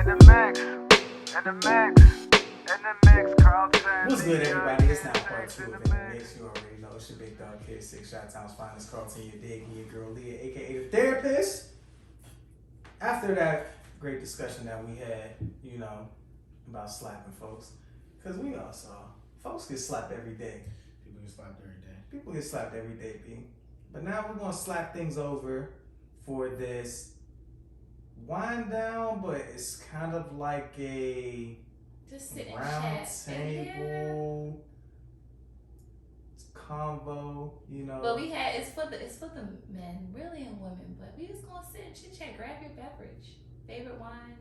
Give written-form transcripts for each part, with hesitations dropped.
What's good, everybody? It's now part 2 of In the Mixx. You already know it's your big dog kid, 6 shot times finest Carlton, your dig, and your girl Leah, aka the therapist. After that great discussion that we had, about slapping folks, because we all saw folks get slapped every day. People get slapped every day. People get slapped every day, B. But now we're gonna slap things over for this wind down, but it's kind of like a just sit round and chat. table convo, But we had it's for the men, really, and women. But we just gonna sit and chit chat. Grab your beverage, favorite wine,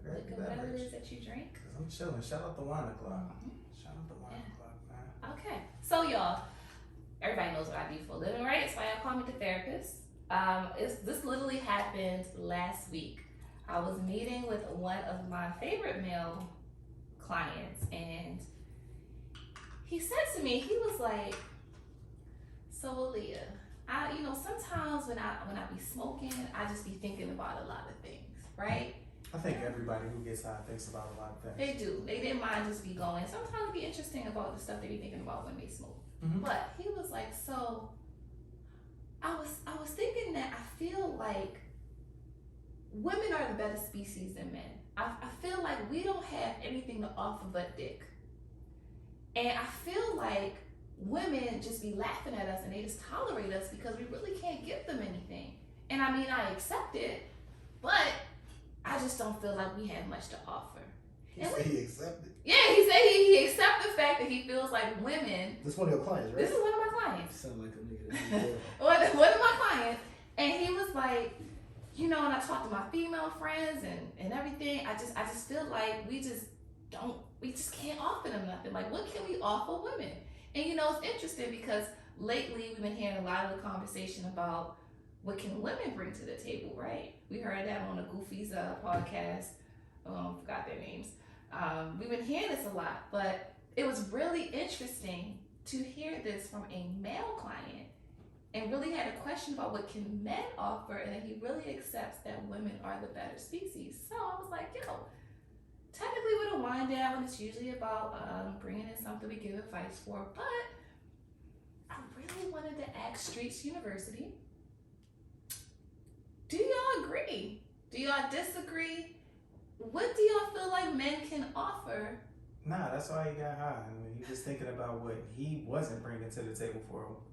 liquor, whatever it is that you drink. Cause I'm chilling. Shout out the wine o'clock. Shout out the wine o'clock, man. Okay, so y'all, everybody knows what I do for a living, right? That's why y'all call me the therapist. This literally happened last week. I was meeting with one of my favorite male clients, and he said to me, he was like, "So Leah, sometimes when I be smoking, I just be thinking about a lot of things, right?" I think everybody who gets high thinks about a lot of things. They do. Their mind just be going. Sometimes it be interesting about the stuff they be thinking about when they smoke. Mm-hmm. But he was like, "So I was thinking that I feel like women are the better species than men. I feel like we don't have anything to offer but dick. And I feel like women just be laughing at us and they just tolerate us because we really can't give them anything. And I mean, I accept it, but I just don't feel like we have much to offer." He said he accepted. Yeah, he said he accepts the fact that he feels like women. This is one of your clients, right? This is one of my clients. Sound like a nigga. one of my clients. And he was like, and I talked to my female friends and everything. I just feel like we just can't offer them nothing. Like, what can we offer women? And it's interesting because lately we've been hearing a lot of the conversation about what can women bring to the table, right? We heard that on the Goofy's podcast. Forgot their names. We've been hearing this a lot, but it was really interesting to hear this from a male client and really had a question about what can men offer, and that he really accepts that women are the better species. So I was like, technically with a wind down, it's usually about bringing in something we give advice for, but I really wanted to ask Streets University, do y'all agree? Do y'all disagree? What do y'all feel like men can offer? Nah, that's why he got high. I mean, he was thinking about what he wasn't bringing to the table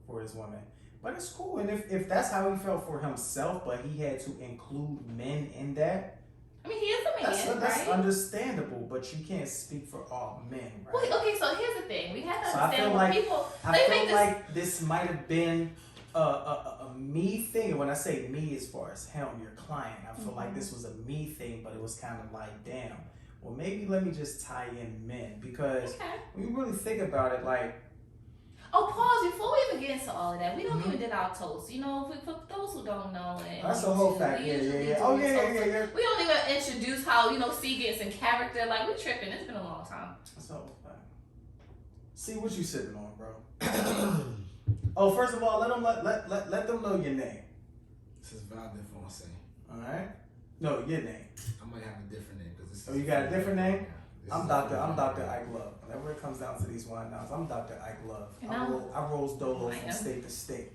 for his woman. But it's cool, and if that's how he felt for himself, but he had to include men in that. I mean, he is a man, that's right? understandable, but you can't speak for all men, right? Well, okay, so here's the thing: we have to So understand when people. I feel like this might have been a me thing, and when I say me, as far as him, your client, I feel like this was a me thing, but it was kind of like, damn. Well, maybe let me just tie in men, because when you really think about it, like. Oh, pause, before we even get into all of that, we don't even did our toast. For those who don't know. That's a whole fact, yeah. Oh, yeah. We don't even introduce how, C gets in character. Like, we tripping. It's been a long time. That's a whole fact. See what you sipping on, bro. Oh, first of all, let them know your name. This is Val Defonse. Alright? No, your name. I might have a different name. Oh, you got a different name? I'm Dr. Ike Love. Whenever it comes down to these wine downs, I'm Dr. Ike Love. I rolls dolo from state to state.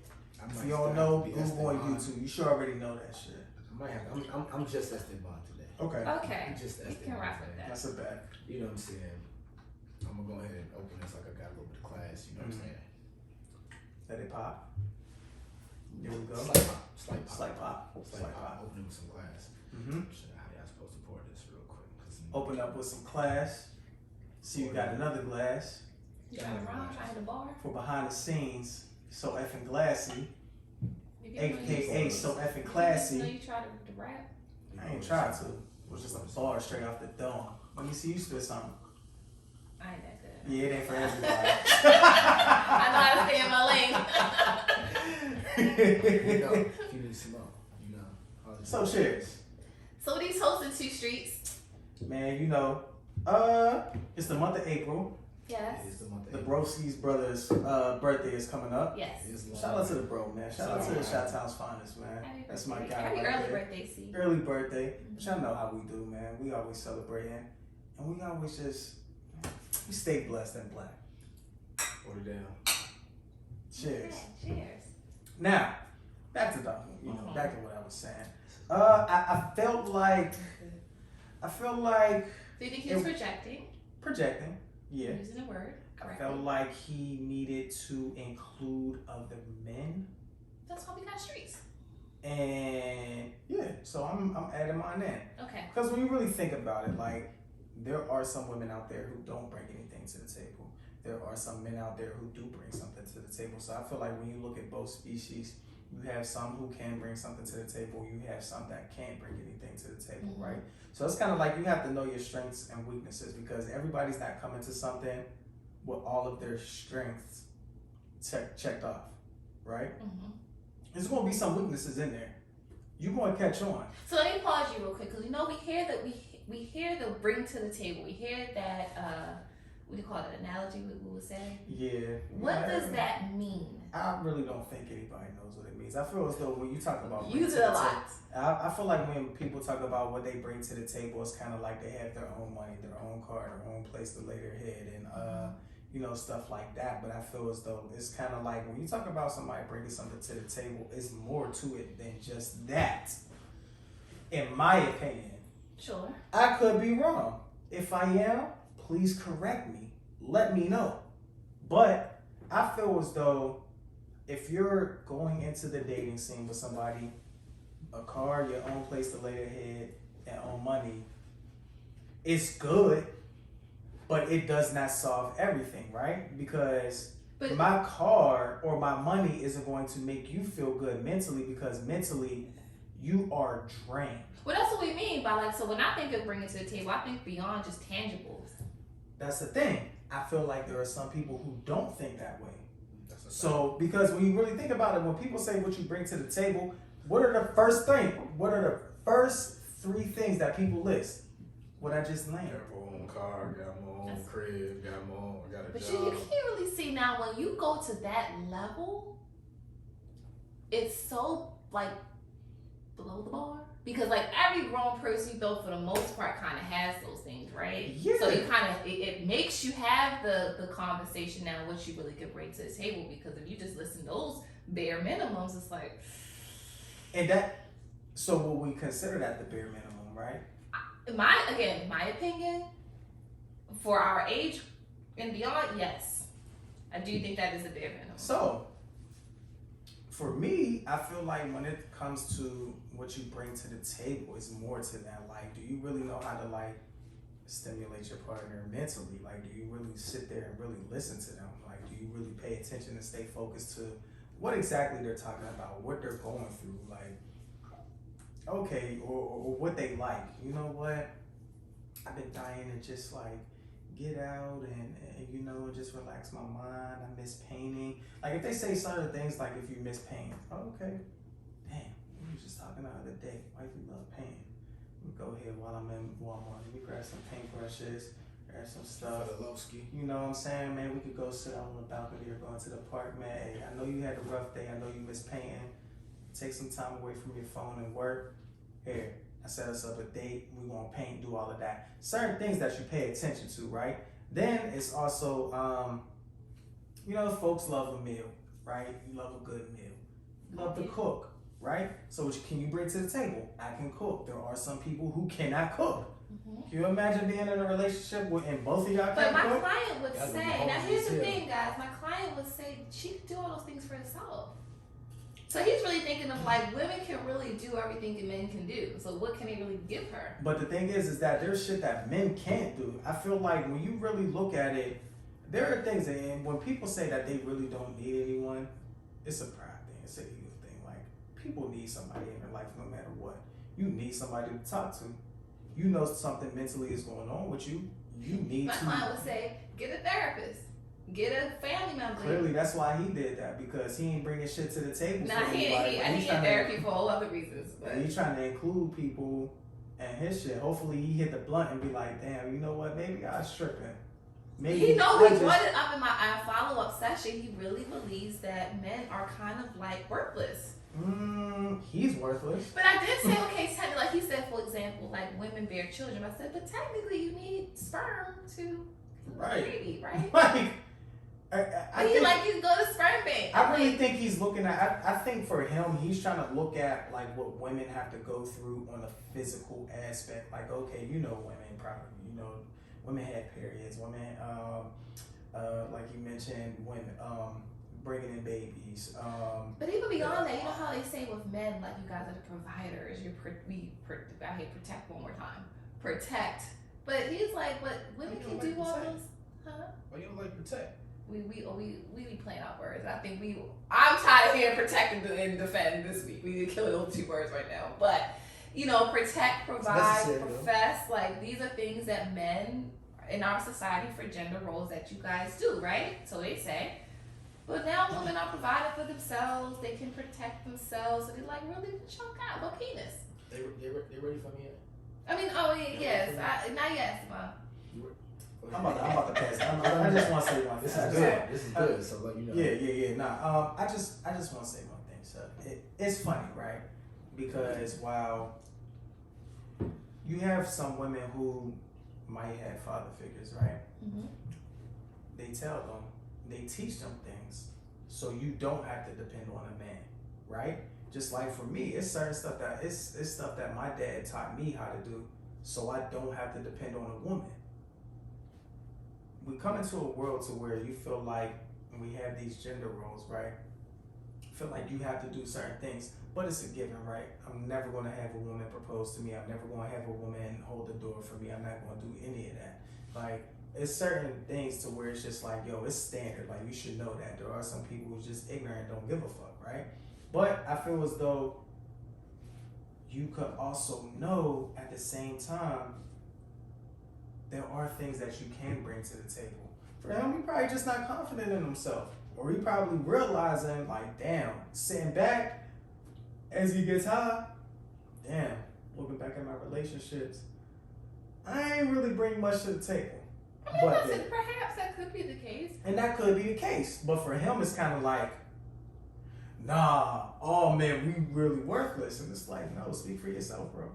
If you don't know, Google on YouTube. You should already know that shit. I might have. I'm just Esteban today. Okay. I'm just you can rock with that. That's a bet. You know what I'm saying? I'm gonna go ahead and open this like I got a little bit of class. You know what I'm saying? Let it pop. Here we go. Slight pop. Opening with some class. Mm-hmm. How y'all supposed to pour this real quick? Open up with some class. See, you got another glass. You got a round trying to bar? For behind the scenes, so effing glassy. AKA so effing classy. You tried to rap? I ain't tried to. It was just a bar straight off the dome. Let me see you spit something. I ain't that good. Yeah, it ain't for everybody. I know how to stay in my lane. If you need some more, So cheers. So these hosting 2 Streets. Man, it's the month of April. Yes. It is the month of The April. Broski's brother's birthday is coming up. Yes. It is long. Shout out to the bro, man. Shout out to the Yeah. Shot Town's finest, man. Happy That's birthday. my guy. Happy right early there. birthday, C. Early birthday. But y'all know how we do, man. We always celebrating. And we always just, we stay blessed and black. Hold it down. Cheers. Okay, cheers. Now, back to back to what I was saying. I felt like So you think he was projecting? projecting, yeah. Using a word. I Correctly. felt like he needed to include other men. That's why we got streets. And yeah, so I'm adding mine in. Okay. Because when you really think about it, like, there are some women out there who don't bring anything to the table. There are some men out there who do bring something to the table. So I feel like when you look at both species, you have some who can bring something to the table. You have some that can't bring anything to the table, Mhm. right? So it's kind of like you have to know your strengths and weaknesses, because everybody's not coming to something with all of their strengths checked off, right? Mm-hmm. There's going to be some weaknesses in there. You're going to catch on. So let me pause you real quick, because we hear that we hear the bring to the table. We hear that what do you call it? Analogy we would say. Yeah. What does that mean? I really don't think anybody knows what it means. I feel as though when you talk about Use it a lot. I feel like when people talk about what they bring to the table, it's kind of like they have their own money, their own car, their own place to lay their head, and stuff like that. But I feel as though it's kind of like when you talk about somebody bringing something to the table, it's more to it than just that. In my opinion, Sure. I could be wrong. If I am, please correct me. Let me know. But I feel as though if you're going into the dating scene with somebody, a car, your own place to lay their head, and own money, it's good, but it does not solve everything, right? Because But my car or my money isn't going to make you feel good mentally, because mentally you are drained. well, that's what we mean by, like, so when I think of bringing to the table, I think beyond just tangibles. That's the thing. I feel like there are some people who don't think that way. That's a So, because when you really think about it, when people say what you bring to the table, what are the first three things that people list? What I just named. got my own car, got my own crib, got a But job. you can't really see now when you go to that level, it's so like below the bar. Because like every grown person, though, for the most part, kind of has those things, right? Yeah. So you kind of it makes you have the conversation now, what you really could bring to the table. Because if you just listen to those bare minimums, it's like. And so will we consider that the bare minimum, right? My opinion, for our age and beyond, yes, I do think that is a bare minimum. So, for me, I feel like when it comes to what you bring to the table, it's more to that. Like, do you really know how to like stimulate your partner mentally? Like, do you really sit there and really listen to them? Like, do you really pay attention and stay focused to what exactly they're talking about, what they're going through? Like, okay, or what they like. You know what? I've been dying to just like get out and just relax my mind. I miss painting. Like if they say certain things like if you miss painting, oh, okay, damn, we were just talking the other day. Wifey love painting. Let me go ahead while I'm in Walmart. Let me grab some paintbrushes, grab some stuff. You know what I'm saying, man? We could go sit out on the balcony or go into the park, man. Hey, I know you had a rough day. I know you miss painting. Take some time away from your phone and work. Here, I set us up a date. We gonna paint, do all of that. Certain things that you pay attention to, right? Then it's also, folks love a meal, right? You love a good meal. You love to cook, right? So what can you bring to the table? I can cook. There are some people who cannot cook. Mm-hmm. Can you imagine being in a relationship and both of y'all But can't my cook? client would That's say, what now the here's the whole thing, guys. My client would say she could do all those things for herself. So he's really thinking of like women can really do everything that men can do. So what can they really give her? But the thing is that there's shit that men can't do. I feel like when you really look at it, there are things, and when people say that they really don't need anyone, it's a pride thing, it's an ego thing. Like, people need somebody in their life no matter what. You need somebody to talk to. You know something mentally is going on with you. You need My to. client would say, get a therapist. Get a family member. Clearly, that's why he did that, because he ain't bringing shit to the table. Nah, for he anybody, but need therapy for whole other reasons. But He's trying to include people and his shit. Hopefully, he hit the blunt and be like, damn, you know what? Maybe I was tripping. maybe He knows he brought it up in my follow-up session. He really believes that men are kind of like worthless. He's worthless. But I did say, okay, like he said, for example, like women bear children. I said, but technically you need sperm to Right. baby, right? Like, I He think, like you go to sperm bank. I really think he's looking at. I think for him, he's trying to look at like what women have to go through on a physical aspect. Like, okay, women probably, women have periods. Women, like you mentioned, when bringing in babies. But even beyond that, you know how they say with men, like you guys are the providers. I hate protect one more time. Protect. But he's like, but women can do all those. Huh? Why you don't like protect? We be playing out words. I think I'm tired of hearing protect and defend this week. We need to kill those two words right now. But protect, provide, profess. Like these are things that men in our society for gender roles that you guys do, right? So they say. But now women are providing for themselves. They can protect themselves. So they're like, really, choke out, what penis? They ready for me yet? I mean, yes. Not yes, ma. I'm about to pass. I just want to say one. This is good. This is good. So let you know. Yeah. Nah. I just want to say one thing. So it's funny, right? Because while you have some women who might have father figures, right? Mm-hmm. They tell them, they teach them things, so you don't have to depend on a man, right? Just like for me, it's certain stuff that it's stuff that my dad taught me how to do, so I don't have to depend on a woman. We come into a world to where you feel like we have these gender roles, right? Feel like you have to do certain things, but it's a given, right? I'm never going to have a woman propose to me. I'm never going to have a woman hold the door for me. I'm not going to do any of that. Like, it's certain things to where it's just like, yo, it's standard. Like, you should know that. There are some people who's just ignorant, don't give a fuck, right? But I feel as though you could also know at the same time there are things that you can bring to the table. For him, he probably just not confident in himself. Or he probably realizing, like, damn, sitting back as he gets high, damn, looking back at my relationships, I ain't really bring much to the table. I mean, But listen, perhaps that could be the case. And that could be the case. But for him, it's kind of like, nah, oh man, we really worthless. And it's like, no, speak for yourself, bro.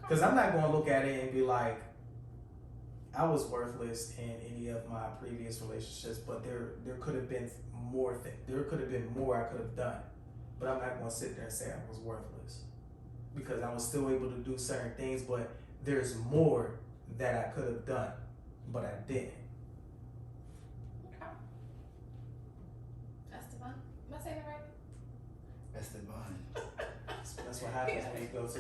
Because I'm not going to look at it and be like, I was worthless in any of my previous relationships, but there could have been more. There could have been more I could have done. But I'm not going to sit there and say I was worthless. Because I was still able to do certain things, but there's more that I could have done, but I didn't. Okay. Esteban? Am I saying it right? Esteban. That's what happens when you go to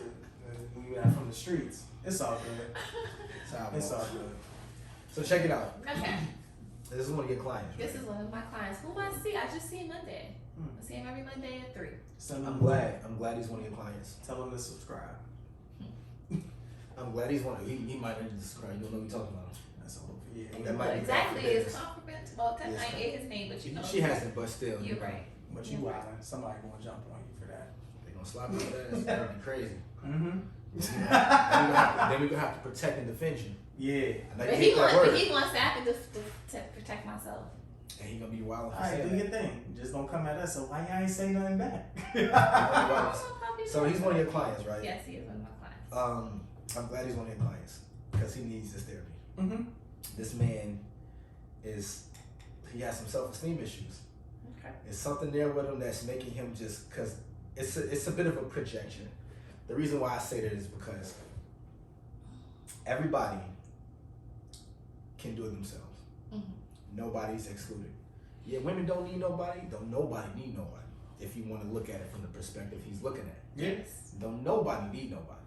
when you're not from the streets. It's all good. It's all good. So check it out. Okay. This is one of your clients. This is one of my clients. Who I see? I just see him Monday. I see him every Monday at 3. I'm glad he's one of your clients. Tell him to subscribe. I'm glad he's one of. He might not subscribe. You don't know what you're talking about. That's all. Yeah. That might be exactly. bad for It's business. compliment. Well, technically ain't his name, but you know. She hasn't, but still. You're right. But you wildin'. Somebody gonna jump on you for that. They gonna slap you for that. It's gonna be crazy. Mm-hmm. Then we gonna have to protect and defend you. Yeah. But he wants to have to protect myself. And he gonna be wild. Alright, do your thing. Just don't come at us. So why y'all ain't say nothing back? So he's one of your clients, right? Yes, he is one of my clients. I'm glad he's one of your clients because he needs this therapy. Mm-hmm. This man he has some self-esteem issues. Okay. It's something there with him that's making him just, because it's a bit of a projection. The reason why I say that is because everybody can do it themselves. Mm-hmm. Nobody's excluded. Yeah, women don't need nobody. Don't nobody need nobody. If you want to look at it from the perspective he's looking at. Yes. Don't nobody need nobody.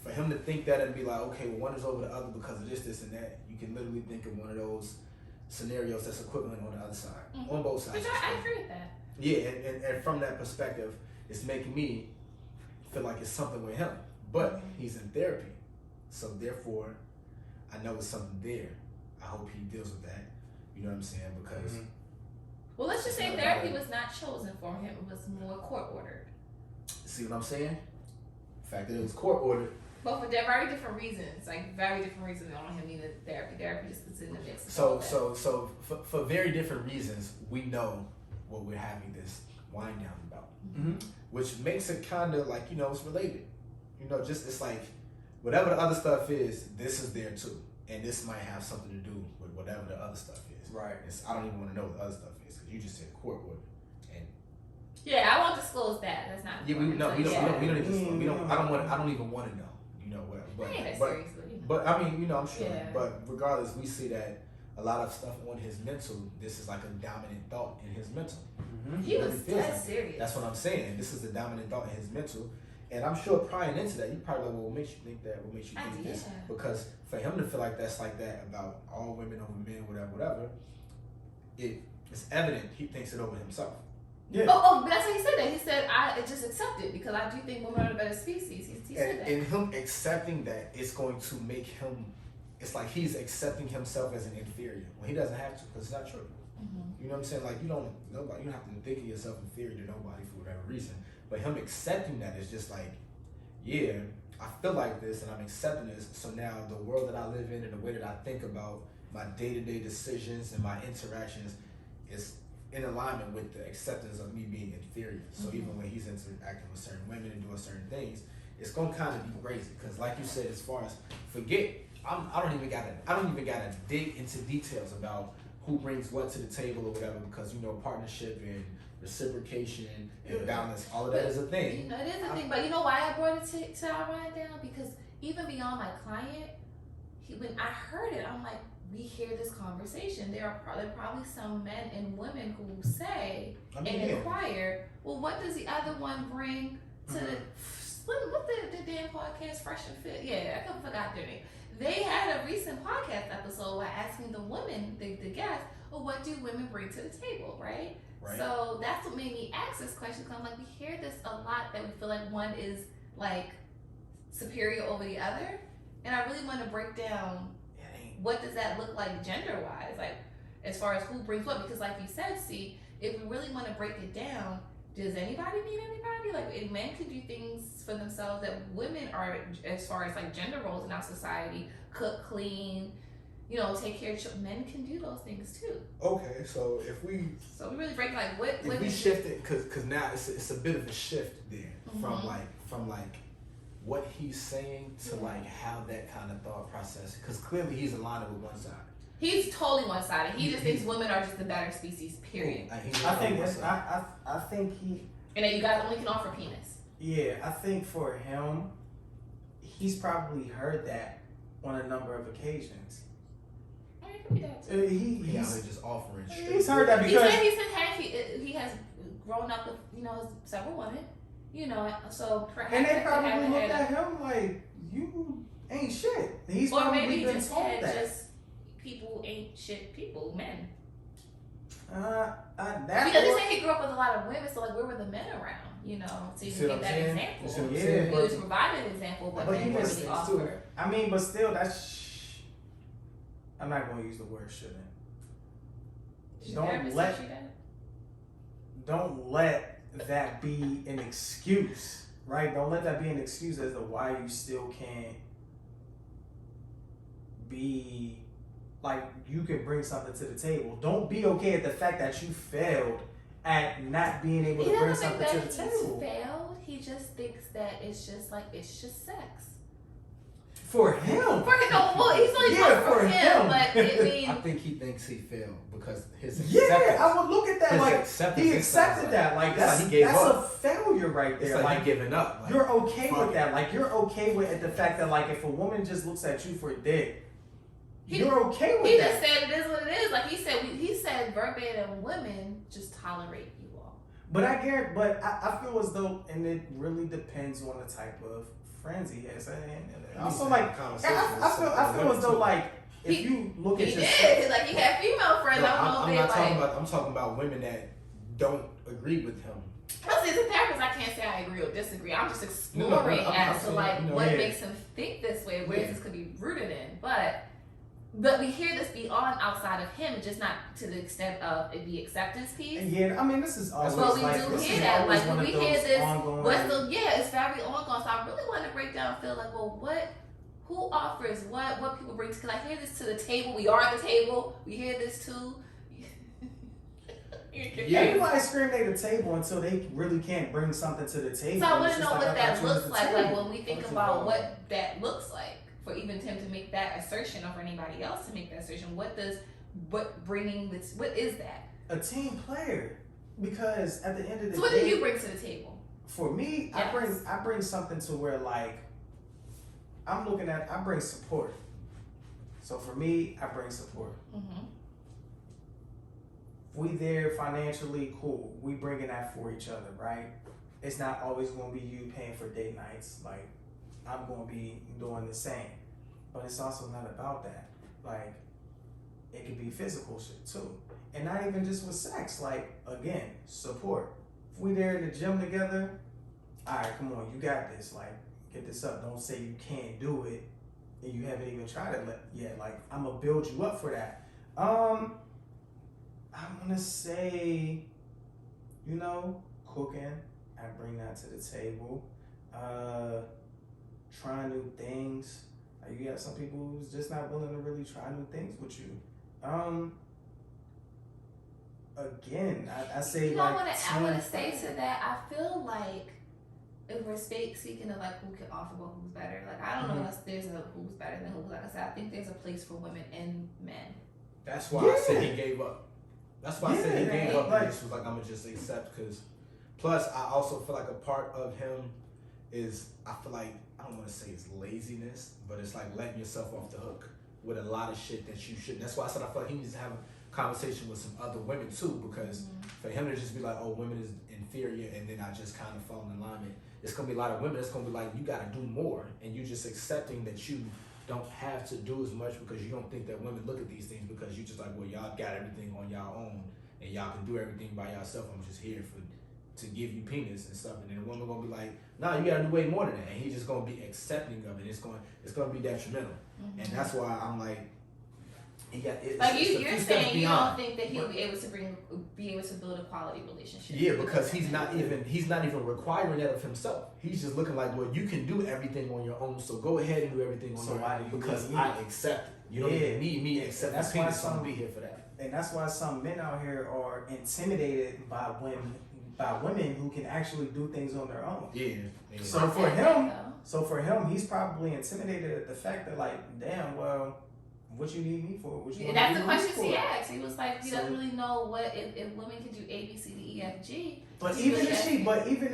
For him to think that and be like, okay, well, one is over the other because of this, and that, you can literally think of one of those scenarios that's equivalent on the other side, on both sides. Which I agree with that. Yeah, and from that perspective, it's making me feel like it's something with him. But he's in therapy, so therefore, I know it's something there. I hope he deals with that. You know what I'm saying? Because well, let's just say therapy was not chosen for him; it was more court ordered. see what I'm saying? The fact that it was court ordered But for very different reasons, like very different reasons. I don't want him needing therapy. Therapy just is in the mix. So for very different reasons, we know what we're having this wind down about, which makes it kind of like, you know, it's related. You know, just it's like whatever the other stuff is, this is there too, and this might have something to do with whatever the other stuff is. Right. I don't even want to know what the other stuff is because you just said court would. Yeah, I won't disclose that. That's not. Yeah, we don't even. I don't even want to know. You know what? But I mean, you know, I'm sure. Yeah. But regardless, we see that a lot of stuff on his mental. This is like a dominant thought in his mental. He was dead serious. That's what I'm saying. This is the dominant thought in his mental. And I'm sure prior into that, you probably like, well, what makes you think that? What makes you think this? Because for him to feel like that's like that about all women over men, whatever, it's evident he thinks it over himself. Yeah. But that's what he said. That he said, "I just accept it because I do think women are the better species." He said that. And him accepting that, it's going to make him. It's like he's accepting himself as an inferior when he doesn't have to, because it's not true. You know what I'm saying? Like you don't have to think of yourself inferior to nobody for whatever reason. But him accepting that is just like, yeah, I feel like this and I'm accepting this. So now the world that I live in and the way that I think about my day-to-day decisions and my interactions is in alignment with the acceptance of me being inferior. So even when he's interacting with certain women and doing certain things, it's gonna kind of be crazy. Because like you said, as far as I don't even gotta dig into details about who brings what to the table or whatever, because you know partnership and reciprocation and balance, all of that is a thing. You know, it is a thing. But you know why I brought it to our rundown? Because even beyond my client, when I heard it, I'm like, we hear this conversation. There are probably some men and women who say and inquire, well, what does the other one bring to the what the damn podcast, Fresh and Fit? Yeah, I forgot their name. They had a recent podcast episode where asking the women, the guests, well, what do women bring to the table, right? So that's what made me ask this question, because I'm like, we hear this a lot, that we feel like one is like superior over the other. And I really want to break down what does that look like gender-wise, like as far as who brings what, because like you said, see, if we really want to break it down, does anybody need anybody? Like, if men can do things for themselves that women are, as far as like gender roles in our society, cook, clean, you know, take care of children, men can do those things too. Okay, so if we really break like what if we shift it, because now it's a bit of a shift there from like what he's saying to like how that kind of thought process, because clearly he's aligning with one side. He's totally one-sided. He just thinks women are just the better species, period. I think he... And then you guys only can offer penis. Yeah, I think for him, he's probably heard that on a number of occasions. He's just offering straight. He's heard that because... He has grown up with, you know, several women, you know, so perhaps... And they probably looked at him like, you ain't shit. He's or probably maybe been just told had that. just people ain't shit people, men. That because he said he grew up with a lot of women, so like where were the men around, you know, so you can get that example. Yeah, he was providing an example, but men he really offer. I mean, but still, that's. I'm not going to use the word shouldn't. Don't let that be an excuse, right? Don't let that be an excuse as to why you still can't be like, you can bring something to the table. Don't be okay at the fact that you failed at not being able to bring something to the table. He failed. He just thinks that it's just sex. For him. Well, he's like for him, but I mean, I think he thinks he failed because his acceptance. Yeah, I would look at that like he accepted that. Like that's a failure right there. It's like giving up. Like, you're okay with that. Like you're okay with the fact that like if a woman just looks at you for dick, you're okay with that. He just said it is what it is. Like he said verbatim, women just tolerate you all. But I feel as though, and it really depends on the type of friends he has. And also like I feel as though like if you look at like he had female friends. I'm talking about women that don't agree with him. As a therapist, I can't say I agree or disagree. I'm just exploring as to like what makes him think this way, where this could be rooted in. But But we hear this beyond outside of him, just not to the extent of it be acceptance piece. Yeah, I mean, this is always But we like, do this hear is that. always Like one when of we hear those this, ongoing. it's very ongoing. So I really want to break down and feel like, well, who offers what people bring? Because I hear this to the table. We are the table. We hear this too. Yeah, everybody scream they the table until they really can't bring something to the table. So I want It's to just know like, what I that thought you was looks the like. table. Like when we think about what that looks like for even him to make that assertion, or for anybody else to make that assertion. What is that? A team player, because at the end of the So what day, do you bring to the table? for me, Yes. I bring something to where like I bring support. So for me, I bring support. Mm-hmm. We there financially, cool. We bringing that for each other, right? It's not always going to be you paying for date nights. Like, I'm going to be doing the same. But it's also not about that. Like, it could be physical shit too. And not even just with sex. Like, again, support. If we there in the gym together, all right, come on, you got this. Like, get this up. Don't say you can't do it and you haven't even tried it yet. Like, I'm going to build you up for that. I'm gonna say, cooking. I bring that to the table. Trying new things. You got some people who's just not willing to really try new things with you. Again, I say I like. want to say to that. I feel like if we're speaking of like who can offer what, who's better. Like I don't know if there's a who's better than who. Like I said, I think there's a place for women and men. That's why I said he gave up. That's why I said he gave up. Like, And this was like, I'm gonna just accept, because plus I also feel like a part of him is, I feel like, I don't want to say it's laziness, but it's like letting yourself off the hook with a lot of shit that you shouldn't. That's why I said I feel like he needs to have a conversation with some other women too, because for him to just be like, oh, women is inferior, and then I just kind of fall in alignment. It's gonna be a lot of women. It's gonna be like, you gotta do more, and you just accepting that you don't have to do as much because you don't think that women look at these things, because you just like, well, y'all got everything on y'all own and y'all can do everything by yourself. I'm just here to give you penis and stuff. And then the woman gonna be like, nah, you gotta do way more than that. And he's just gonna be accepting of it. It's gonna be detrimental. Mm-hmm. And that's why I'm like, you're saying you don't think that he'll be able to build a quality relationship. Yeah, because he's not even requiring that of himself. He's just looking like, well, you can do everything on your own, so go ahead and do everything on your own, because I accept it. You don't even need me to accept. That's why I'm be here for that. And that's why some men out here are intimidated by women who can actually do things on their own. Yeah. So for him, he's probably intimidated at the fact that like, damn, well, what you need me for? That's the questions he asked. He was like, he doesn't really know what if women can do A, B, C, D, E, F, G. But even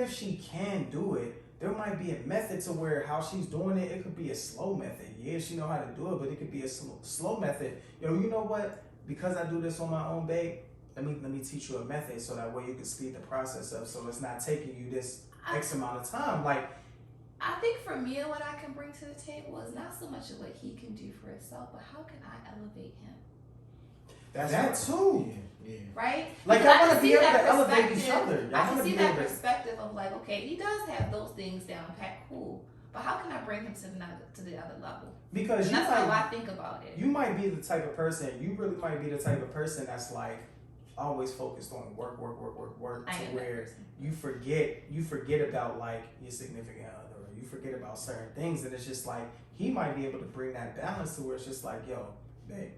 if she can do it, there might be a method to where how she's doing it. It could be a slow method. Yeah, she know how to do it, but it could be a slow method. Yo, you know what? Because I do this on my own, babe. Let me teach you a method so that way you can speed the process up. So it's not taking you this X amount of time. Like, I think for me, what I can bring to the table is not so much of what he can do for himself, but how can I elevate him? That's that too. Yeah. Right? Like, I want to be able to elevate each other. I can see that perspective of like, okay, he does have those things down pat, cool. But how can I bring him to the other level? Because that's how I think about it. You might be the type of person, you really might be the type of person that's like always focused on work to where you forget about like your significant other, or you forget about certain things, and it's just like he might be able to bring that balance to where it's just like, yo, babe,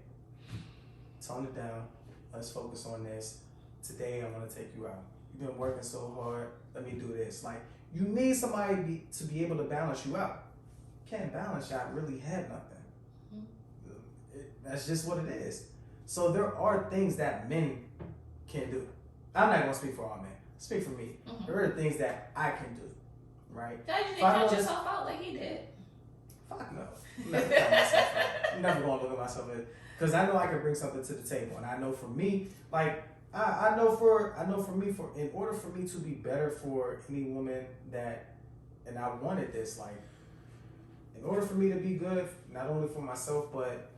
tone it down. Let's focus on this. Today I want to take you out. You've been working so hard. Let me do this. Like, you need somebody to be able to balance you out. Can't balance you out, really have nothing. That's just what it is. So there are things that men can do. I'm not gonna speak for all men. Speak for me. Mm-hmm. There are things that I can do, right? You didn't count yourself out like he did. Fuck no. I'm never count myself out. I'm never gonna look at myself because I know I can bring something to the table, and I know for me, like I know for me, in order for me to be better for any woman that, and I wanted this, like, in order for me to be good, not only for myself, but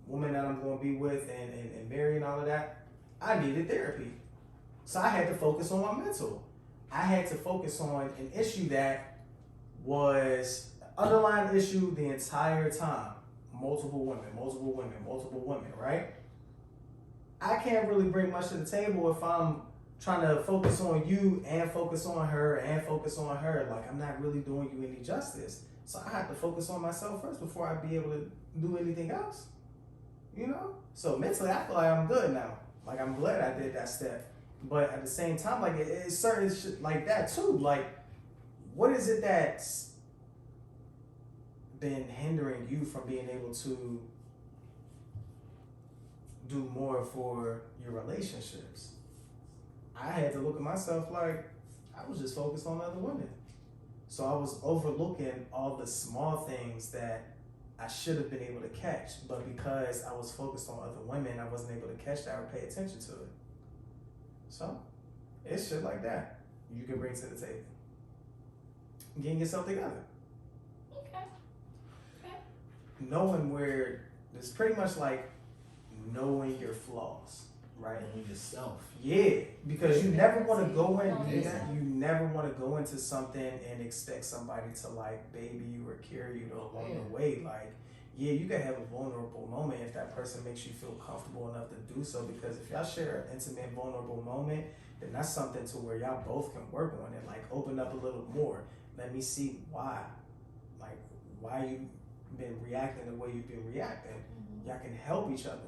women that I'm going to be with and marry and all of that, I needed therapy. So I had to focus on my mental. I had to focus on an issue that was an underlying issue the entire time. multiple women, right? I can't really bring much to the table if I'm trying to focus on you and focus on her and focus on her. Like, I'm not really doing you any justice. So I have to focus on myself first before I be able to do anything else. You know? So mentally, I feel like I'm good now. Like, I'm glad I did that step. But at the same time, like, it's certain shit like that too. Like, what is it that's been hindering you from being able to do more for your relationships? I had to look at myself like I was just focused on other women. So I was overlooking all the small things that I should have been able to catch. But because I was focused on other women, I wasn't able to catch that or pay attention to it. So it's shit like that you can bring to the table. Getting yourself together. Okay. Knowing where, it's pretty much like knowing your flaws, right? Knowing yourself. Yeah, because you never want to go in. Yeah. You never want to go into something and expect somebody to like baby you or carry you along the way. Like, yeah, you can have a vulnerable moment if that person makes you feel comfortable enough to do so. Because if y'all share an intimate, vulnerable moment, then that's something to where y'all both can work on it. Like, open up a little more. Let me see why. Like, why you been reacting the way you've been reacting. Y'all can help each other.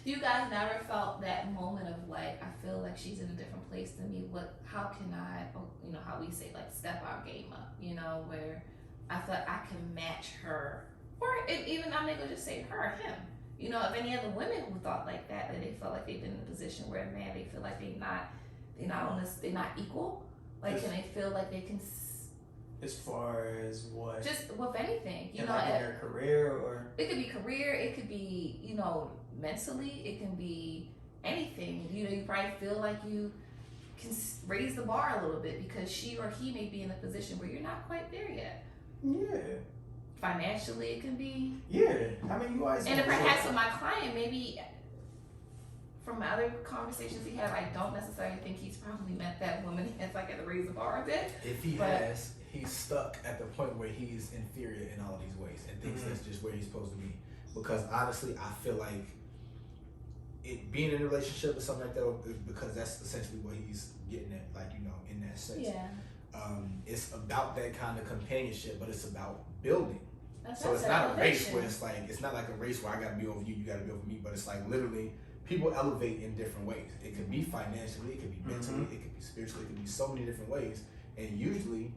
You guys never felt that moment of like, I feel like she's in a different place than me. How can I, you know, how we say like step our game up, you know, where I feel like I can match her, or even I'm not gonna just say her or him. You know, if any other women who thought like that they felt like they've been in a position where man, they feel like they're not equal. Like, can they feel like they can? As far as what? Just with anything, you know, like in their career, or it could be career, it could be, you know, mentally, it can be anything. You know, you probably feel like you can raise the bar a little bit because she or he may be in a position where you're not quite there yet. Yeah. Financially, it can be. Yeah, I mean, you always. And perhaps with my client, maybe from other conversations he had, I don't necessarily think he's probably met that woman as like at raise the bar a bit. If he has, he's stuck at the point where he's inferior in all these ways and thinks that's just where he's supposed to be. Because honestly, I feel like being in a relationship or something like that, because that's essentially what he's getting at, like, you know, in that sense. Yeah. It's about that kind of companionship, but it's about building. That's So it's not a race where it's not like a race where I gotta be over you, you gotta be over me, but it's like literally people elevate in different ways. It could be financially, it could be mentally, it could be spiritually, it could be so many different ways. And usually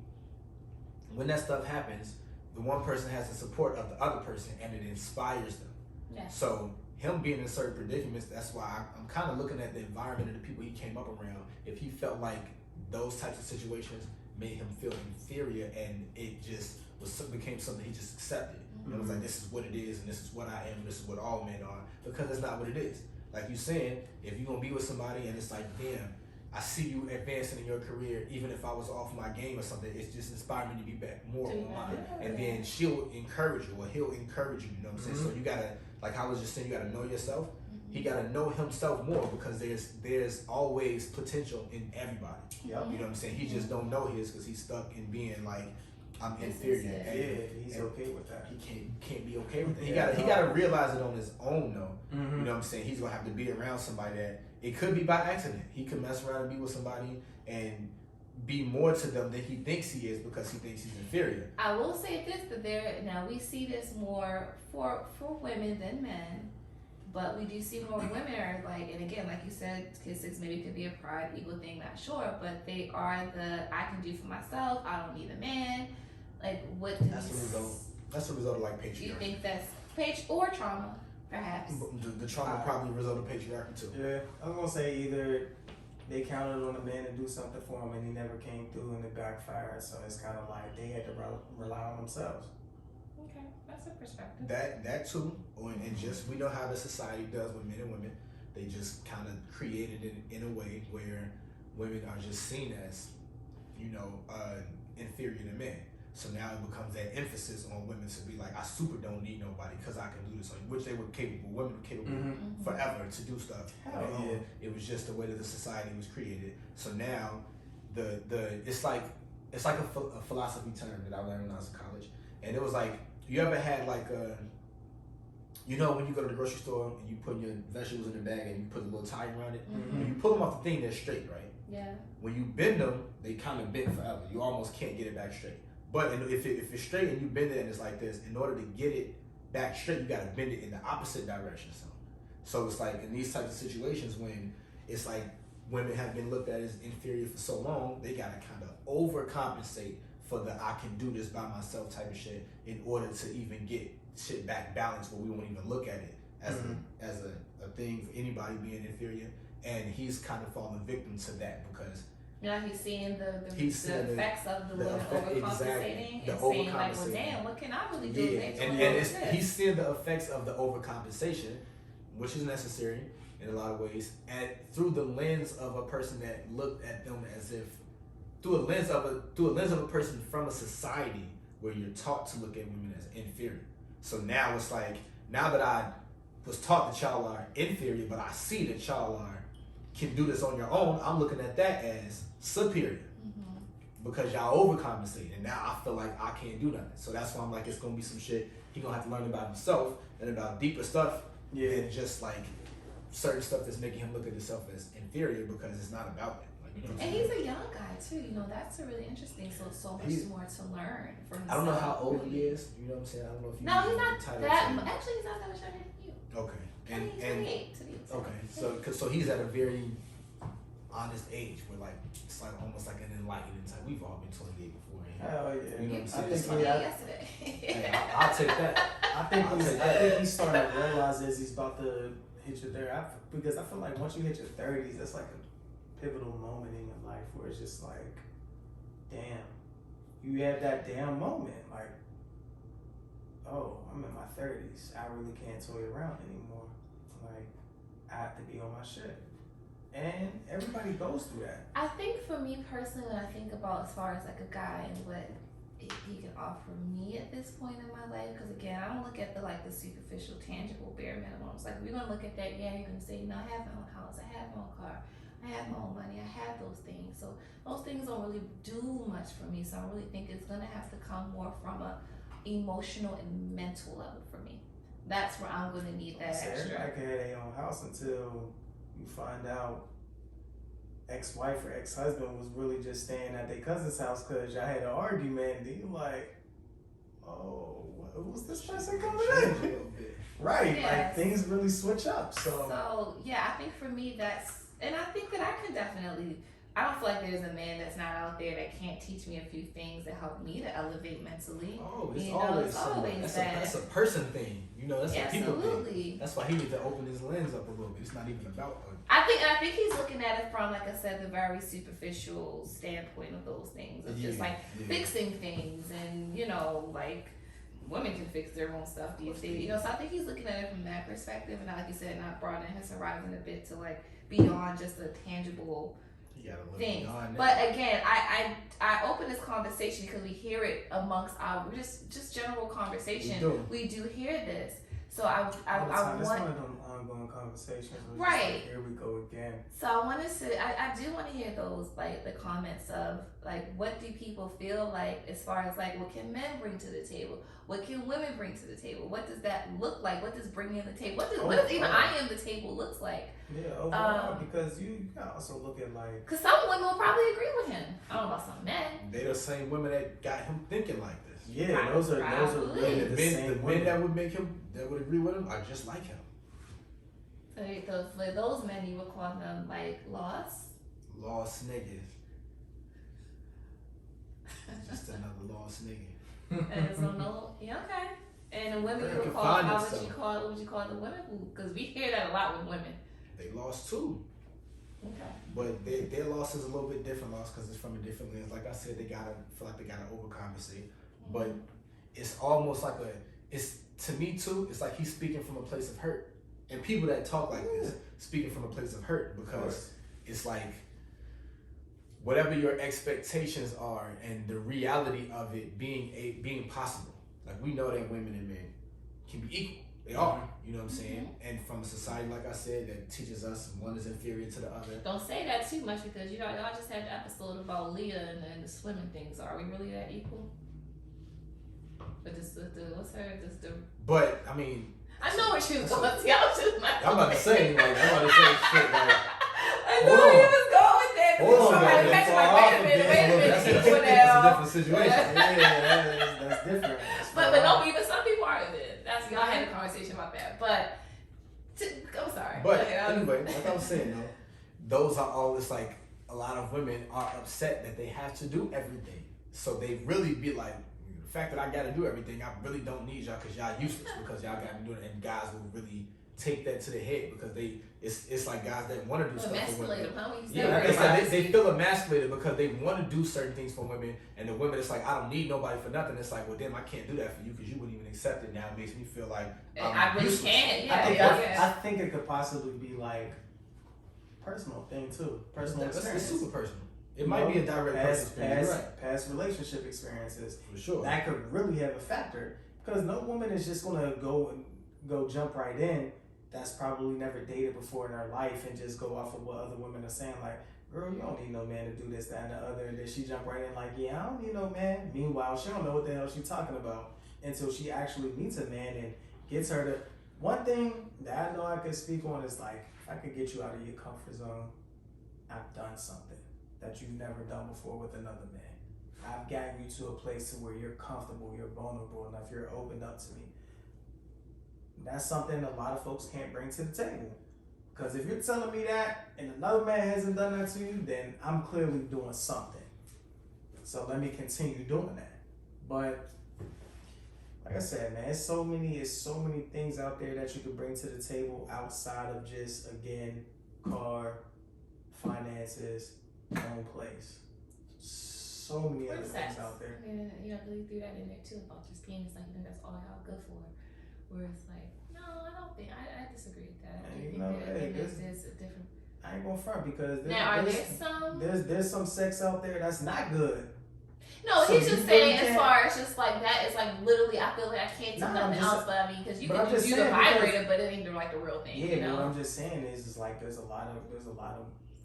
when that stuff happens, the one person has the support of the other person and it inspires them. Yeah. So him being in certain predicaments, that's why I'm kind of looking at the environment and the people he came up around. If he felt like those types of situations made him feel inferior and it just became something he just accepted. And it was like, this is what it is and this is what I am, this is what all men are, because it's not what it is. Like you saying, if you're gonna be with somebody and it's like, damn, I see you advancing in your career, even if I was off my game or something, it's just inspired me to be back more on mine. And then she'll encourage you or he'll encourage you, you know what I'm saying? So you gotta, like I was just saying, you gotta know yourself. He gotta know himself more because there's always potential in everybody. Yep. You know what I'm saying? He just don't know his because he's stuck in being like, I'm inferior. Yeah, he's okay with that. He can't be okay with it. He gotta realize it on his own though. You know what I'm saying? He's gonna have to be around somebody that it could be by accident. He could mess around and be with somebody and be more to them than he thinks he is because he thinks he's inferior. I will say this, that now we see this more for women than men, but we do see more women are like, and again, like you said, K6 maybe could be a pride, ego thing, not sure, but they are I can do for myself, I don't need a man. Like, what do That's the result of like patriarchy. Do you think that's or trauma, perhaps? The trauma probably result of patriarchy too. Yeah, I was gonna say either they counted on a man to do something for him and he never came through and it backfired, so it's kind of like they had to rely on themselves. Okay, that's a perspective. That too, and just we know how the society does with men and women. They just kind of created it in a way where women are just seen as, you know, inferior to men. So now it becomes that emphasis on women to be like, I super don't need nobody because I can do this, which they were capable. Women were capable forever to do stuff. It was just the way that the society was created. So now it's like a philosophy term that I learned when I was in college, and it was like, you ever had like You know when you go to the grocery store and you put your vegetables in the bag and you put a little tie around it? Mm-hmm. When you pull them off the thing, they're straight, right? Yeah. When you bend them, they kind of bend forever. You almost can't get it back straight. But if it's straight and you bend it and it's like this, in order to get it back straight, you got to bend it in the opposite direction. So it's like in these types of situations when it's like women have been looked at as inferior for so long, they got to kind of overcompensate for the I can do this by myself type of shit in order to even get shit back balanced where we won't even look at it as a thing for anybody being inferior. And he's kind of fallen victim to that because he's seeing the effects of the women overcompensating and saying like, well, damn, what can I really do? Yeah, he's seeing the effects of the overcompensation, which is necessary in a lot of ways, and through the lens of a person that looked at them as if through a lens of a person from a society where you're taught to look at women as inferior. So now it's like, now that I was taught that y'all are inferior, but I see that y'all can do this on your own, I'm looking at that as superior because y'all overcompensate, and now I feel like I can't do nothing. So that's why I'm like, it's gonna be some shit he gonna have to learn about himself and about deeper stuff than just like certain stuff that's making him look at himself as inferior because it's not about that. Like, you know what I'm saying? He's a young guy too. You know, that's a really interesting. So much more to learn from himself. I don't know how old he is. You know what I'm saying? I don't know if you. No, he's not that. Actually, he's not that much younger than you. Okay. He's 28 to be. Okay. So he's at a very honest age where like it's like almost like an enlightened type. We've all been 28 before. Hell yeah. You know what I'm You saying? were yesterday. Hey, I'll take that. I think he's starting to realize as he's about to hit your 30s, because I feel like once you hit your 30s, that's like a pivotal moment in your life where it's just like, damn, you have that damn moment, like, oh, I'm in my 30s, I really can't toy around anymore, like, I have to be on my shit, and everybody goes through that. I think for me personally, when I think about as far as like a guy and what he can offer me at this point in my life, because again, I don't look at the superficial, tangible, bare minimums. Like, we're gonna look at that, yeah, you're gonna say, you know, I have my own house, I have my own car, I have my own money, I have those things. So those things don't really do much for me. So I really think it's gonna have to come more from a emotional and mental level for me. That's where I'm gonna need that extra. Everybody can have their own house until you find out ex-wife or ex-husband was really just staying at their cousin's house because y'all had an argument, and then you like, oh, who's this person coming in? Right, yes. Like things really switch up. So yeah, I think for me and I think that I can definitely, I don't feel like there's a man that's not out there that can't teach me a few things that help me to elevate mentally. Oh, it's always that's a person thing. You know, that's a people thing. That's why he needs to open his lens up a little bit. It's not even about. I think he's looking at it from, like I said, the very superficial standpoint of those things, of just fixing things, and you know, like women can fix their own stuff these days. You know, so I think he's looking at it from that perspective, and like you said, not broadening his horizon a bit to like beyond just a tangible thing. But again, I open this conversation because we hear it amongst our just general conversation. We do hear this. So I want. It's one of them ongoing conversations. Right. Like, here we go again. So I want to say, I do want to hear those, like the comments of like, what do people feel like as far as like, what can men bring to the table? What can women bring to the table? What does that look like? What does bringing the table? What does even I am the table looks like? Yeah, overall, because you gotta also look at like. Because some women will probably agree with him. I don't know about some men. They're the same women that got him thinking like this. Yeah, those are really the men that would make him, that would agree with him, are just like him. So for those men, you would call them like lost niggas. Just another lost nigga. And so no, yeah, okay. And the women you would call, what would you call the women? Because we hear that a lot with women. They lost too. Okay. But their loss is a little bit different loss because it's from a different lens. Like I said, they feel like they gotta overcompensate. But it's almost like it's to me too, it's like he's speaking from a place of hurt. And people that talk like this, speaking from a place of hurt, because it's like whatever your expectations are and the reality of it being possible. Like, we know that women and men can be equal. They are, you know what I'm saying? And from a society, like I said, that teaches us one is inferior to the other. Don't say that too much, because you know, y'all just had the episode about Leah and the swimming things. Are we really that equal? But what's her? But I mean, I know what you was going to say. I was just like, I'm about to say shit like. I know where you was going with that. Hold on, Somebody man. like, wait a minute, That's people a now. different situation. That's different. But no, even some people are. That's y'all had a conversation about that. But I'm sorry. But anyway, like I was saying though, those are always like a lot of women are upset that they have to do everything. So they really be like, the fact that I got to do everything, I really don't need y'all because y'all useless because y'all got to do it. And guys will really take that to the head because it's like guys that want to do stuff for women. Yeah, it's like they feel emasculated because they want to do certain things for women, and the women it's like I don't need nobody for nothing. It's like, well, damn, I can't do that for you because you wouldn't even accept it. Now it makes me feel like I really useless. can't. Yeah, I think it could possibly be like personal thing too, personal experience. It's super personal. It might be a direct past relationship experiences. For sure. That could really have a factor because no woman is just gonna go jump right in. That's probably never dated before in her life and just go off of what other women are saying. Like, girl, you don't need no man to do this, that, and the other. And then she jump right in like, yeah, I don't need no man. Meanwhile, she don't know what the hell she's talking about until she actually meets a man and gets her to. One thing that I know I could speak on is like, if I could get you out of your comfort zone, I've done something that you've never done before with another man. I've gotten you to a place to where you're comfortable, you're vulnerable enough, you're opened up to me. That's something a lot of folks can't bring to the table. Because if you're telling me that and another man hasn't done that to you, then I'm clearly doing something. So let me continue doing that. But like I said, man, it's so many things out there that you can bring to the table outside of just, again, car, finances, own place. So many other things out there. Yeah, really threw that in there too about just penis. Like, you think that's all y'all good for? Where it's like, no, I don't think. I disagree with that. I think there's a different. I ain't gonna front because there's some sex out there that's not good. No, so he's just saying as far as just like that, it's like literally I feel like I can't do nothing else, but I mean, because you can use the vibrator, but it ain't like the real thing. Yeah, you know? What I'm just saying is like there's a lot of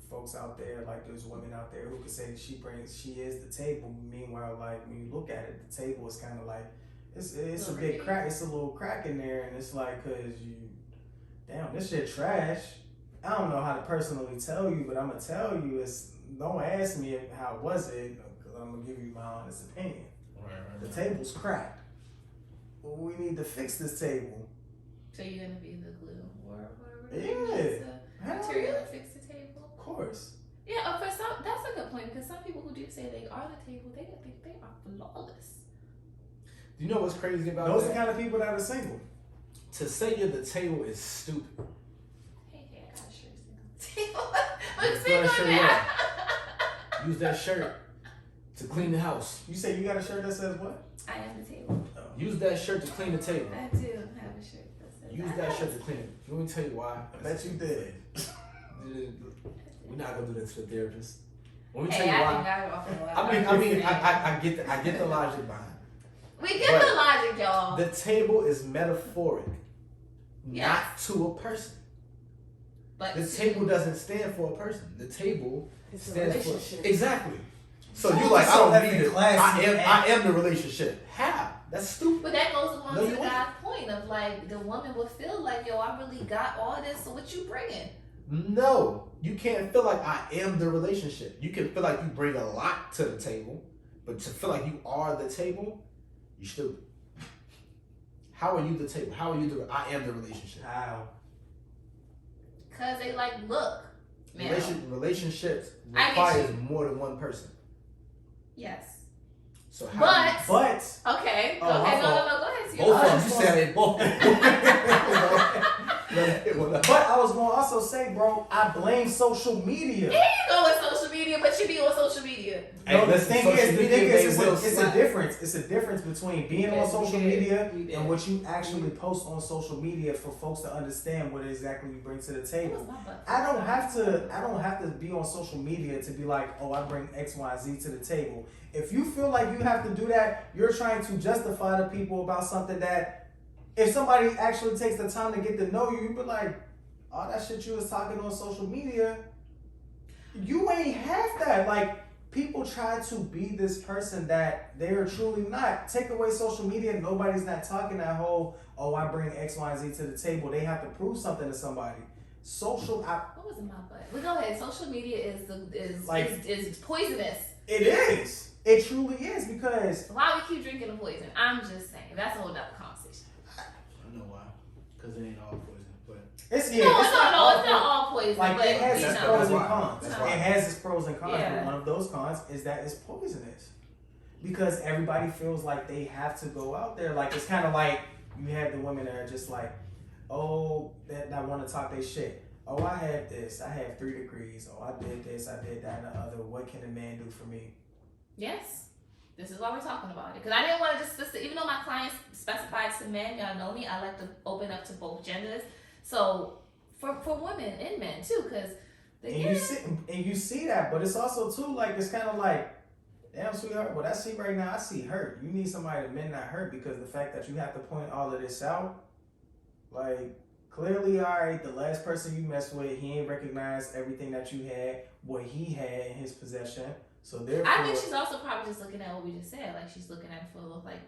folks out there, like there's women out there who could say she is the table. Meanwhile, like when you look at it, the table is kind of like it's a big crack. It's a little crack in there, and it's like damn, this shit trash. I don't know how to personally tell you, but I'm gonna tell you don't ask me how was it. I'm gonna give you my honest opinion. Right. The table's cracked. Well, we need to fix this table. So you're gonna be the glue or whatever. Yeah. Material to fix the table. Of course. Yeah, for some that's a good point because some people who do say they are the table, they don't think they are flawless. Do you know what's crazy about those are the kind of people that are single? To say you're the table is stupid. Hey, I got a shirt single. Let's speak on that. Use that shirt to clean the house. You say you got a shirt that says what? I am the table. Oh. Use that shirt to clean the table. I do have a shirt that says Use that shirt to clean it. Let me tell you why. I bet you did. We're not gonna do that to the therapist. Let me tell you why. I get the logic behind it. We get the logic, y'all. The table is metaphoric, not to a person. But the table doesn't stand for a person. The table stands for exactly. So you like I don't need it. I am the relationship. How? That's stupid. But that goes along to the guy's point of like the woman will feel like, yo, I really got all this. So what you bringing? No, you can't feel like I am the relationship. You can feel like you bring a lot to the table, but to feel like you are the table, you stupid. How are you the table? How are you I am the relationship? How? Cause they like look. Relationships requires more than one person. Yes. So how? But okay. Go ahead. No. Go ahead. Both of them. You said it both. But I was gonna also say, bro, I blame social media. There you go with social media, but you be on social media. No, the thing is, it's a difference. It's a difference between being on social media and what you actually post on social media for folks to understand what exactly you bring to the table. I don't have to be on social media to be like, oh, I bring X, Y, Z to the table. If you feel like you have to do that, you're trying to justify to people about something that if somebody actually takes the time to get to know you, you'd be like, oh, that shit you was talking on social media, you ain't have that. Like, people try to be this person that they are truly not. Take away social media, nobody's not talking that whole, oh, I bring X, Y, and Z to the table. They have to prove something to somebody. What was in my butt? But go ahead. Social media is poisonous. It is. It truly is, because why we keep drinking the poison? I'm just saying. That's a whole nother conversation. I know why. Because it ain't all poison. But it's not all poison. Like, but, it has its pros and cons. That's It why. has its pros and cons. Yeah. But one of those cons is that it's poisonous, because everybody feels like they have to go out there. Like, it's kind of like you have the women that are just like, oh, that want to talk their shit. Oh, I have this. I have 3 degrees. Oh, I did this. I did that and the other. What can a man do for me? Yes. This is why we're talking about it. Because I didn't want to just, even though my clients specified to men, y'all know me, I like to open up to both genders. So for women and men too, because you see that, but it's also too like, it's kind of like, damn, sweetheart, what I see right now, I see hurt. You need somebody to men not hurt, because the fact that you have to point all of this out, like, clearly, all right, the last person you messed with, he ain't recognized everything that you had, what he had in his possession. So therefore, I think she's also probably just looking at what we just said. Like, she's looking at it for like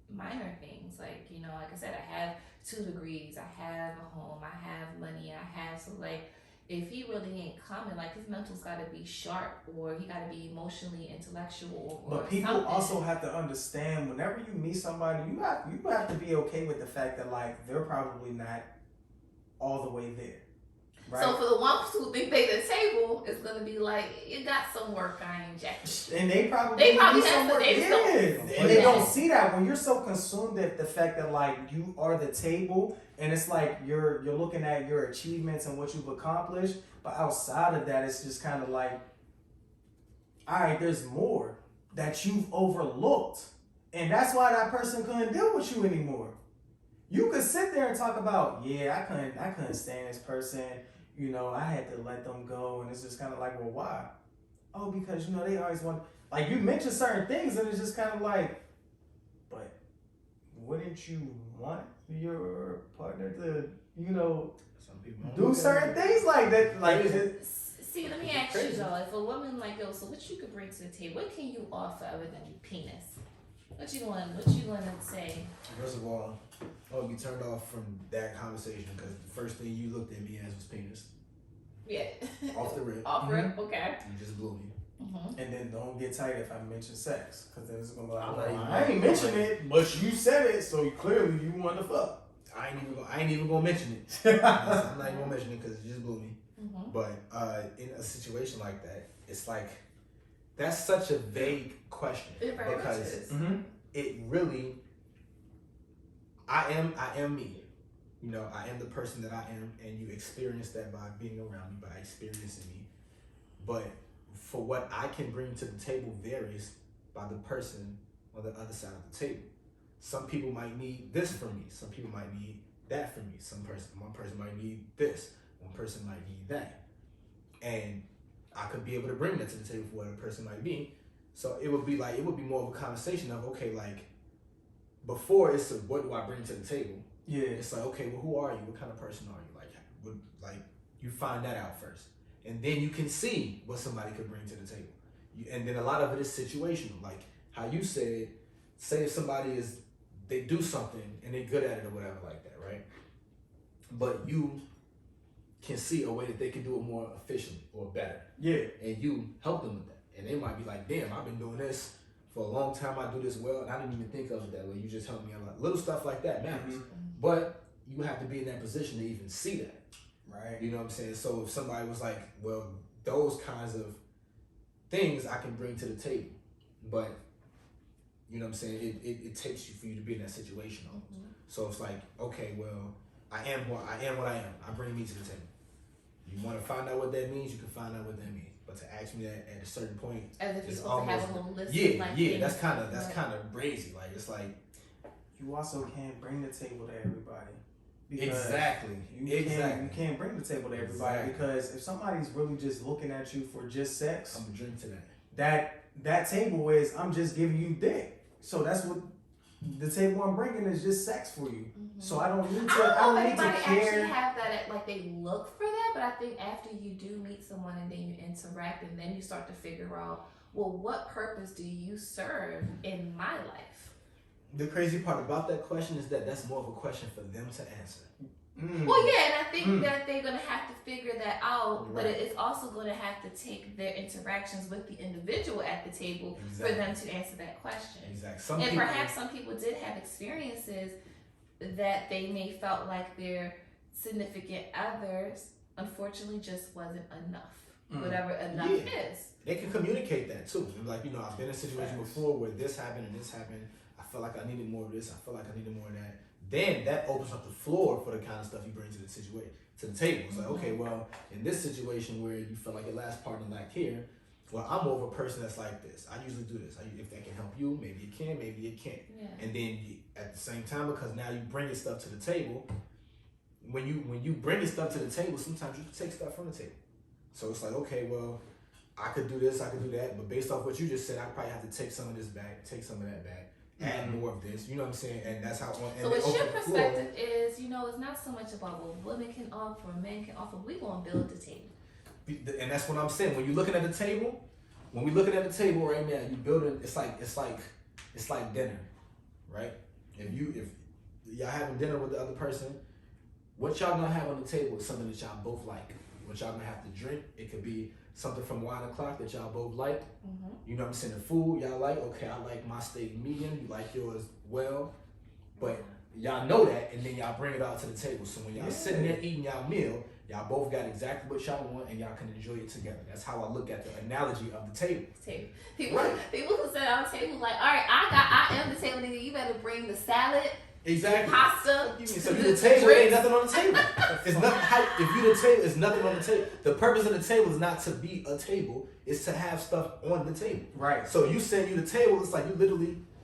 minor things. Like, you know, like I said, I have 2 degrees, I have a home, I have money, I have, so like, if he really ain't coming, like, his mental's got to be sharp, or he got to be emotionally intellectual, or but people something. also have to understand, whenever you meet somebody, you have to be okay with the fact that, like, they're probably not all the way there. Right? So for the ones who think they the table, it's gonna be like, you got some work, I ain't jacking. And they probably need have some work. And they don't see that when you're so consumed at the fact that, like, you are the table, and it's like you're looking at your achievements and what you've accomplished, but outside of that, it's just kind of like, all right, there's more that you've overlooked, and that's why that person couldn't deal with you anymore. You could sit there and talk about, yeah, I couldn't stand this person. You know, I had to let them go, and it's just kind of like, well, why? Oh, because, you know, they always want, like, you mention certain things, and it's just kind of like, but wouldn't you want your partner to, you know, some people do certain things like that? Like, see, let me ask you though, if a woman like, yo, so what you could bring to the table? What can you offer other than your penis? What you gonna say? First of all, you turned off from that conversation because the first thing you looked at me as was penis. Yeah. Off the rip. Off rip, okay. You just blew me. Mm-hmm. and then don't get tight if I mention sex, because then it's gonna be like, I'm well, not even- I ain't mention it, but you said it, so clearly you want to fuck. I ain't even gonna mention it. I'm not even gonna mention it because it just blew me. Mm-hmm. But in a situation like that, it's like, that's such a vague question It very much because is. it really, I am me. You know, I am the person that I am, and you experience that by being around me, by experiencing me. But for what I can bring to the table varies by the person on the other side of the table. Some people might need this from me. Some people might need that from me. One person might need this. One person might need that. And I could be able to bring that to the table for what a person might be. So it would be more of a conversation of, okay, like, before it's a, what do I bring to the table? Yeah. It's like, okay, well, who are you? What kind of person are you? Like you find that out first. And then you can see what somebody could bring to the table. And then a lot of it is situational. Like how you said, say if somebody they do something and they're good at it or whatever like that, right? But you can see a way that they can do it more efficiently or better. Yeah. And you help them with that. And they might be like, damn, I've been doing this for a long time. I do this well, and I didn't even think of it that way. You just helped me a lot. Little stuff like that matters. But you have to be in that position to even see that. Right. You know what I'm saying? So if somebody was like, well, those kinds of things I can bring to the table. But, you know what I'm saying? It takes you for you to be in that situation almost. Mm-hmm. So it's like, okay, well, I am what I am. I bring me to the table. You want to find out what that means, you can find out what that means. But to ask me that at a certain point, As if you're it's supposed to have a almost- whole list yeah, of like yeah, things. that's kind of brazy. Like it's like You also can't bring the table to everybody. Because exactly. You can't bring the table to everybody because if somebody's really just looking at you for just sex, I'm gonna drink to that. that table is I'm just giving you dick. So that's what the table I'm bringing is just sex for you. So I don't need to. I don't know if need to anybody care. actually have that, like they look for that, but I think after you do meet someone and then you interact and then you start to figure out, well, what purpose do you serve in my life? The crazy part about that question is that that's more of a question for them to answer. Well, yeah, and I think that they're going to have to figure that out, Right. but it's also going to have to take their interactions with the individual at the table for them to answer that question. Exactly. And perhaps some people did have experiences that they may felt like their significant others unfortunately just wasn't enough. Whatever enough is. They can communicate that too. Like, I've been in a situation before where this happened and this happened. I felt like I needed more of this. I felt like I needed more of that. Then that opens up the floor for the kind of stuff you bring to the situation, to the table. It's like, okay, well, in this situation where you feel like your last partner lacked here, well, I'm more of a person that's like this. I usually do this. If that can help you, maybe it can, maybe it can't. Yeah. And then at the same time, because now you bring your stuff to the table, when you bring your stuff to the table, sometimes you take stuff from the table. So it's like, okay, well, I could do this, I could do that, but based off what you just said, I probably have to take some of this back, take some of that back, add more of this. You know what I'm saying? And that's how. So what your perspective is, it's not so much about what women can offer, men can offer. We gonna build the table. And that's what I'm saying. When you're looking at the table, when we're looking at the table right now, you building. It's like dinner, right? If y'all having dinner with the other person, what y'all gonna have on the table is something that y'all both like. What y'all gonna have to drink, it could be something from Wine O'Clock that y'all both like. You know what I'm saying? The food y'all like, okay, I like my steak medium, you like yours well. But y'all know that, and then y'all bring it out to the table. So when y'all sitting there eating y'all meal, y'all both got exactly what y'all want, and y'all can enjoy it together. That's how I look at the analogy of the table. People who sit on the table like, all right, I am the table, nigga. You better bring the salad. Exactly. Pasta. So you the table, ain't nothing on the table. It's nothing. If you the table, it's nothing on the table. The purpose of the table is not to be a table. It's to have stuff on the table. Right. So you saying you the table, it's like you're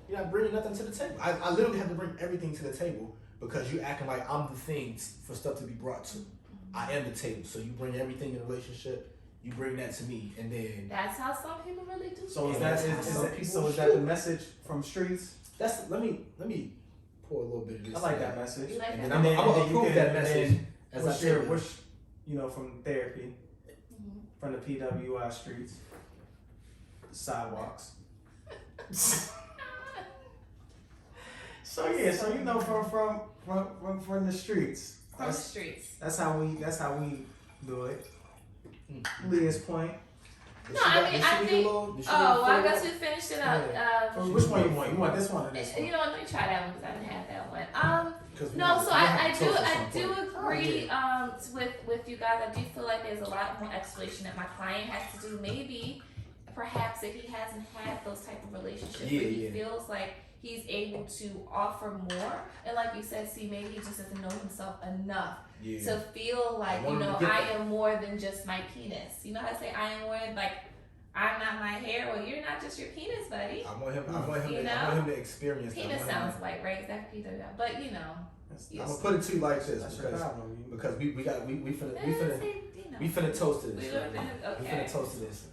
not bringing nothing to the table. I literally have to bring everything to the table because you acting like I'm the thing for stuff to be brought to. I am the table. So you bring everything in a relationship. You bring that to me, and then that's how some people really do. So is that the message from Streets? Let me pour a little bit of this. I like that message. Like and that? then I'm gonna approve that message as I share it. From therapy, from the PWI streets, sidewalks. So from the streets. From the streets. That's how we do it. Leah's point. No, I think. I guess we finished it up. Which one you want? You want this one or this one? Let me try that one because I didn't have that one. No, so I do agree with you guys. I do feel like there's a lot more exploration that my client has to do. Maybe, perhaps, if he hasn't had those type of relationships where he feels like he's able to offer more, and like you said, maybe he just doesn't know himself enough to feel like, I am more than just my penis. You know how I say I am more than, like, I'm not my hair. Well, you're not just your penis, buddy. I want him to experience. Penis sounds like, right? Exactly. But I'm gonna put it to you like this because we finna toast to this. We finna toast to this.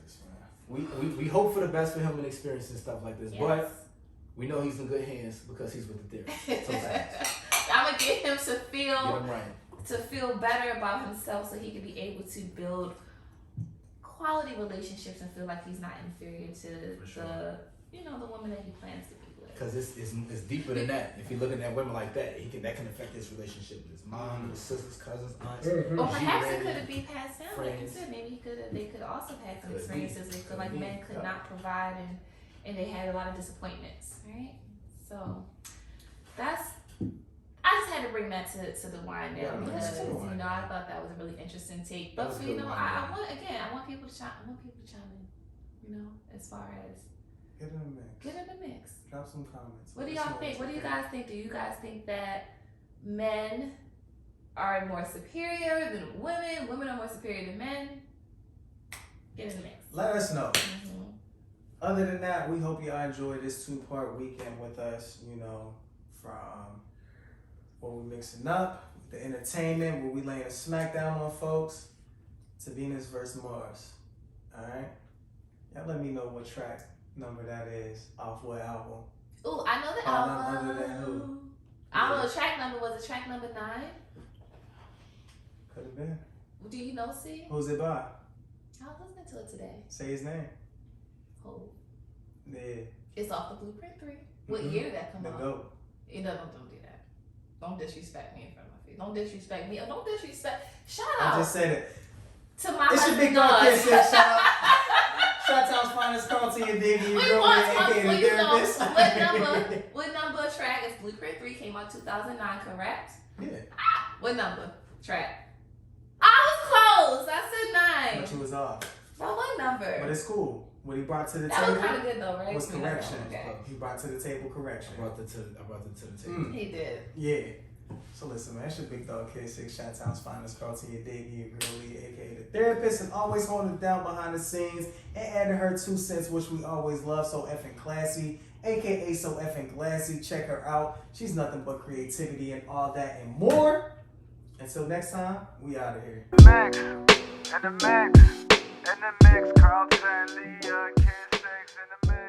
We hope for the best for him and experiencing stuff like this, but we know he's in good hands because he's with the therapist. I'm gonna get him to feel better about himself so he can be able to build quality relationships and feel like he's not inferior to the woman that he plans to be with. Because it's deeper than that. If you're looking at women like that, that can affect his relationship with his mom, his sisters, cousins, aunts. Or perhaps it could be passed down. Like you said, maybe they could also have had some experiences. They feel like men could not provide and they had a lot of disappointments, right? So I just had to bring that to the wine down because I thought that was a really interesting take. But I want people to chime in. As far as get in the mix. Drop some comments. What do y'all think? What do you guys think? Do you guys think that men are more superior than women? Women are more superior than men? Get in the mix. Let us know. Other than that, we hope y'all enjoyed this 2-part weekend with us. From what we mixing up, the entertainment, where we laying a smackdown on folks, to Venus versus Mars. All right, y'all let me know what track number that is off what album. Ooh, I know the All none other than album. who? I don't know the track number. Was it track number 9? Could have been. Do you know, C? Who's it by? I was listening to it today. Say his name. Oh. Yeah. It's off the Blueprint 3. What Mhm. year did that come The out? GOAT. Don't do that. Don't disrespect me in front of my face. Don't disrespect me. Don't disrespect. Shout I out just said it. to my It's your husband. big dog kiss. Shout out. Shout out Finest Carlton, your diggy, your We girl, want aka the you know therapist. what number track is Blueprint 3 came out 2009, correct? Yeah. What number track? I was close. I said 9. But you was off. But what number? But it's cool. What he brought to the That was table kind of good though, right? was correction. Okay. He brought to the table correction. I brought it to the table. He did. Yeah. So listen, man, it's your big dog kid, 6 Shot Town's Finest Carlton, your diggy, your girl, aka the therapist, and always holding it down behind the scenes and adding her 2 cents, which we always love. So effing classy, aka so effing glassy. Check her out. She's nothing but creativity and all that and more. Until next time, we out of here. Mix, in the mix, Carlton, the Kid 6 in the mix.